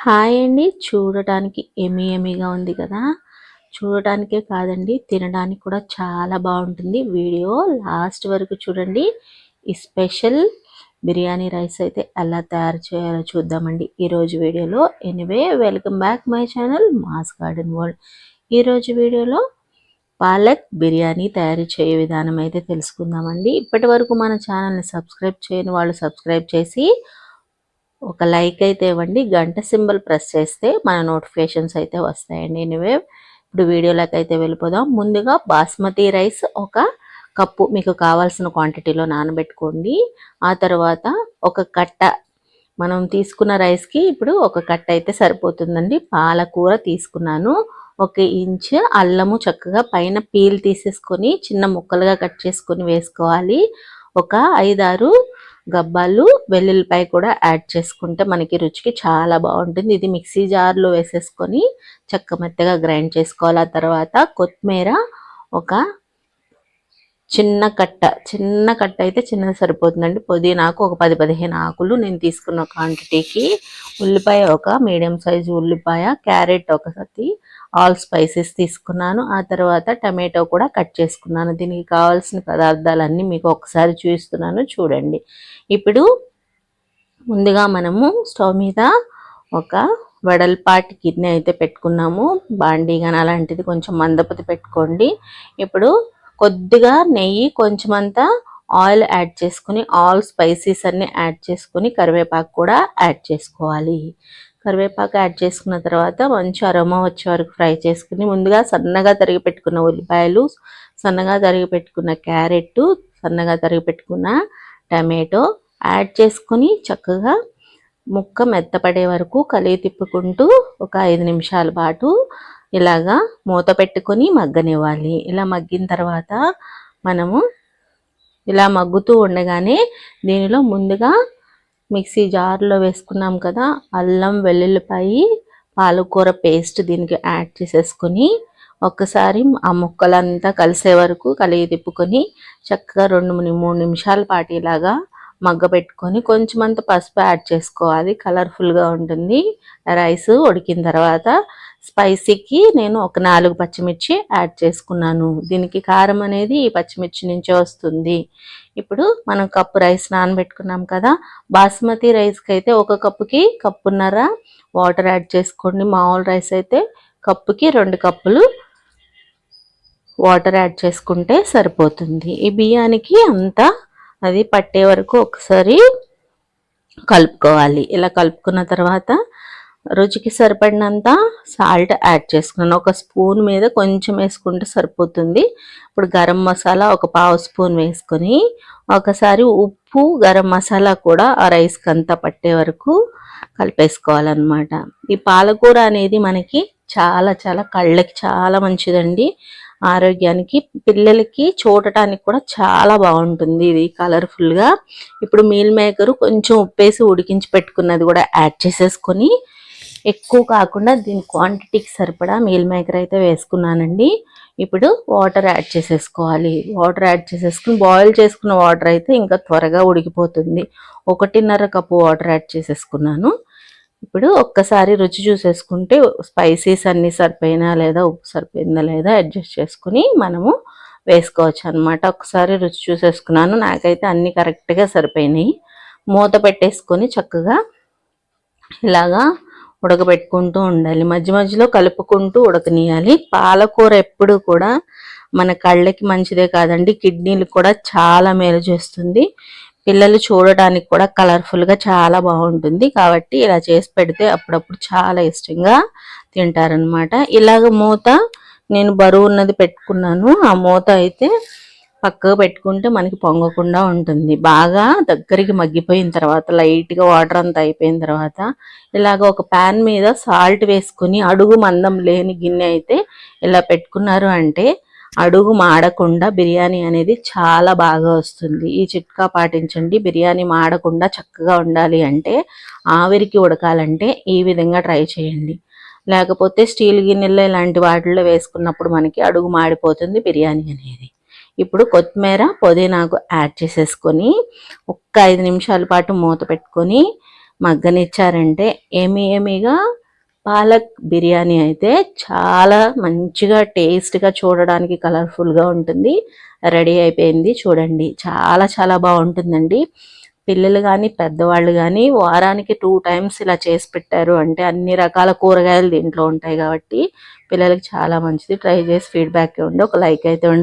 Hi అండి. చూడటానికి యమ్మీగా ఉంది కదా! చూడటానికే కాదండి, తినడానికి కూడా చాలా బాగుంటుంది. వీడియో లాస్ట్ వరకు చూడండి. ఈ స్పెషల్ బిర్యానీ రైస్ అయితే ఎలా తయారు చేయాలో చూద్దామండి ఈరోజు వీడియోలో. Anyway, welcome back my channel MOS garden world. ఈరోజు వీడియోలో పాలక్ బిర్యానీ తయారు చేయే విధానం అయితే తెలుసుకుందామండి. ఇప్పటి వరకు మన ఛానల్ని సబ్స్క్రైబ్ చేయని వాళ్ళు సబ్స్క్రైబ్ చేసి ఒక లైక్ అయితే ఇవ్వండి. గంట సింబల్ ప్రెస్ చేస్తే మన నోటిఫికేషన్స్ అయితే వస్తాయండి. ఎనీవే, ఇప్పుడు వీడియోలోకి అయితే వెళ్ళిపోదాం. ముందుగా బాస్మతి రైస్ ఒక కప్పు మీకు కావాల్సిన క్వాంటిటీలో నానబెట్టుకోండి. ఆ తర్వాత ఒక కట్ట, మనం తీసుకున్న రైస్కి ఇప్పుడు ఒక కట్ట అయితే సరిపోతుందండి. పాలకూర తీసుకున్నాను. 1 ఇంచ్ అల్లము చక్కగా పైన పీల్ తీసేసుకొని చిన్న ముక్కలుగా కట్ చేసుకొని వేసుకోవాలి. ఒక 5-6 గబ్బాలు వెల్లుల్లిపాయ కూడా యాడ్ చేసుకుంటే మనకి రుచికి చాలా బాగుంటుంది. ఇది మిక్సీ జార్లో వేసేసుకొని మెత్తగా గ్రైండ్ చేసుకోవాలి. ఆ తర్వాత కొత్తిమీర ఒక చిన్న కట్ట అయితే చిన్నది సరిపోతుందండి. పుదీనాకు ఒక 10-15 ఆకులు నేను తీసుకున్న క్వాంటిటీకి. ఉల్లిపాయ ఒక మీడియం సైజు ఉల్లిపాయ, క్యారెట్ ఒకటి, ఆల్ స్పైసెస్ తీసుకున్నాను. ఆ తర్వాత టమాటో కూడా కట్ చేసుకున్నాను. దీనికి కావాల్సిన పదార్థాలన్నీ మీకు ఒకసారి చూపిస్తున్నాను చూడండి. ఇప్పుడు ముందుగా మనము స్టవ్ మీద ఒక వెడల్పాటి గిన్నె అయితే పెట్టుకున్నాము. బాండీ కానీ అలాంటిది కొంచెం మందపతి పెట్టుకోండి. ఇప్పుడు కొద్దిగా నెయ్యి, కొంచెమంతా ఆయిల్ యాడ్ చేసుకుని ఆల్ స్పైసెస్ అన్ని యాడ్ చేసుకుని కరివేపాకు కూడా యాడ్ చేసుకోవాలి. కరివేపాకు యాడ్ చేసుకున్న తర్వాత మంచి అరోమా వచ్చే వరకు ఫ్రై చేసుకుని, ముందుగా సన్నగా తరిగి పెట్టుకున్న ఉల్లిపాయలు, సన్నగా తరిగి పెట్టుకున్న క్యారెట్, సన్నగా తరిగి పెట్టుకున్న టమాటో యాడ్ చేసుకుని చక్కగా ముక్క మెత్తపడే వరకు కలిగి తిప్పుకుంటూ ఒక 5 నిమిషాల పాటు ఇలాగా మూత పెట్టుకొని మగ్గనివ్వాలి. ఇలా మగ్గిన తర్వాత మనము ఇలా మగ్గుతూ ఉండగానే దీనిలో ముందుగా మిక్సీ జార్లో వేసుకున్నాం కదా అల్లం వెల్లుల్లిపాయ పాలకూర పేస్ట్ దీనికి యాడ్ చేసేసుకొని ఒక్కసారి ఆ ముక్కలంతా కలిసే వరకు కలిగి తిప్పుకొని చక్కగా 2-3 నిమిషాల పాటు ఇలాగా మగ్గ పెట్టుకొని కొంచెమంత పసుపు యాడ్ చేసుకోవాలి. కలర్ఫుల్గా ఉంటుంది రైస్ ఉడికిన తర్వాత. స్పైసీకి నేను ఒక 4 పచ్చిమిర్చి యాడ్ చేసుకున్నాను. దీనికి కారం అనేది ఈ పచ్చిమిర్చి నుంచే వస్తుంది. ఇప్పుడు మనం కప్పు రైస్ నానబెట్టుకున్నాం కదా, బాస్మతి రైస్కి అయితే ఒక కప్పుకి కప్పున్నర వాటర్ యాడ్ చేసుకోండి. మామూలు రైస్ అయితే కప్పుకి 2 కప్పులు వాటర్ యాడ్ చేసుకుంటే సరిపోతుంది. ఈ బియ్యానికి అంతా అది పట్టే వరకు ఒకసారి కలుపుకోవాలి. ఇలా కలుపుకున్న తర్వాత రుచికి సరిపడినంత సాల్ట్ యాడ్ చేసుకున్నాను. ఒక స్పూన్ మీద కొంచెం వేసుకుంటే సరిపోతుంది. ఇప్పుడు గరం మసాలా ఒక 1/2 స్పూన్ వేసుకొని ఒకసారి ఉప్పు, గరం మసాలా కూడా ఆ రైస్కి అంతా పట్టే వరకు కలిపేసుకోవాలన్నమాట. ఈ పాలకూర అనేది మనకి చాలా చాలా కళ్ళకి చాలా మంచిదండి. ఆరోగ్యానికి, పిల్లలకి చూడటానికి కూడా చాలా బాగుంటుంది ఇది కలర్ఫుల్గా. ఇప్పుడు మీల్ మేకర్ కొంచెం ఉప్పేసి ఉడికించి పెట్టుకున్నది కూడా యాడ్ చేసేసుకొని, ఎక్కువ కాకుండా దీని క్వాంటిటీకి సరిపడా మీల్ మేకర్ అయితే వేసుకున్నానండి. ఇప్పుడు వాటర్ యాడ్ చేసేసుకోవాలి. వాటర్ యాడ్ చేసేసుకుని బాయిల్ చేసుకున్న వాటర్ అయితే ఇంకా త్వరగా ఉడికిపోతుంది. 1.5 కప్పు వాటర్ యాడ్ చేసేసుకున్నాను. ఇప్పుడు ఒక్కసారి రుచి చూసేసుకుంటే స్పైసీస్ అన్నీ సరిపోయినా లేదా, ఉప్పు సరిపోయిందా లేదా అడ్జస్ట్ చేసుకుని మనము వేసుకోవచ్చు అనమాట. ఒకసారి రుచి చూసేసుకున్నాను, నాకైతే అన్నీ కరెక్ట్గా సరిపోయినాయి. మూత పెట్టేసుకొని చక్కగా ఇలాగా ఉడకబెట్టుకుంటూ ఉండాలి. మధ్య మధ్యలో కలుపుకుంటూ ఉడకనియాలి. పాలకూర ఎప్పుడు కూడా మన కళ్ళకి మంచిదే కాదండి, కిడ్నీలు కూడా చాలా మేలు చేస్తుంది. పిల్లలు చూడడానికి కూడా కలర్ఫుల్గా చాలా బాగుంటుంది. కాబట్టి ఇలా చేసి పెడితే అప్పుడప్పుడు చాలా ఇష్టంగా తింటారనమాట. ఇలాగ మూత నేను బరువు ఉన్నది పెట్టుకున్నాను. ఆ మూత అయితే పక్కకు పెట్టుకుంటే మనకి పొంగకుండా ఉంటుంది. బాగా దగ్గరికి మగ్గిపోయిన తర్వాత లైట్గా వాటర్ అంతా అయిపోయిన తర్వాత ఇలాగ ఒక ప్యాన్ మీద సాల్ట్ వేసుకుని, అడుగు మందం లేని గిన్నె అయితే ఇలా పెట్టుకున్నారు అంటే అడుగు మాడకుండా బిర్యానీ అనేది చాలా బాగా వస్తుంది. ఈ చిట్కా పాటించండి. బిర్యానీ మాడకుండా చక్కగా ఉండాలి అంటే, ఆవిరికి ఉడకాలంటే ఈ విధంగా ట్రై చేయండి. లేకపోతే స్టీల్ గిన్నెల్లో ఇలాంటి వాటిల్లో వేసుకున్నప్పుడు మనకి అడుగు మాడిపోతుంది బిర్యానీ అనేది. ఇప్పుడు కొత్తిమీర, పుదీనాకు యాడ్ చేసేసుకొని ఒక్క 5 నిమిషాల పాటు మూత పెట్టుకొని మగ్గనిచ్చారంటే ఏమిగా పాలక్ బిర్యానీ అయితే చాలా మంచిగా టేస్ట్గా చూడడానికి కలర్ఫుల్గా ఉంటుంది. రెడీ అయిపోయింది చూడండి. చాలా చాలా బాగుంటుందండి. పిల్లలు కానీ పెద్దవాళ్ళు కానీ వారానికి 2 టైమ్స్ ఇలా చేసి పెట్టారు అంటే అన్ని రకాల కూరగాయలు దీంట్లో ఉంటాయి కాబట్టి పిల్లలకి చాలా మంచిది. ట్రై చేసి ఫీడ్బ్యాక్ ఇవ్వండి. ఒక లైక్ అయితే ఉంటుంది.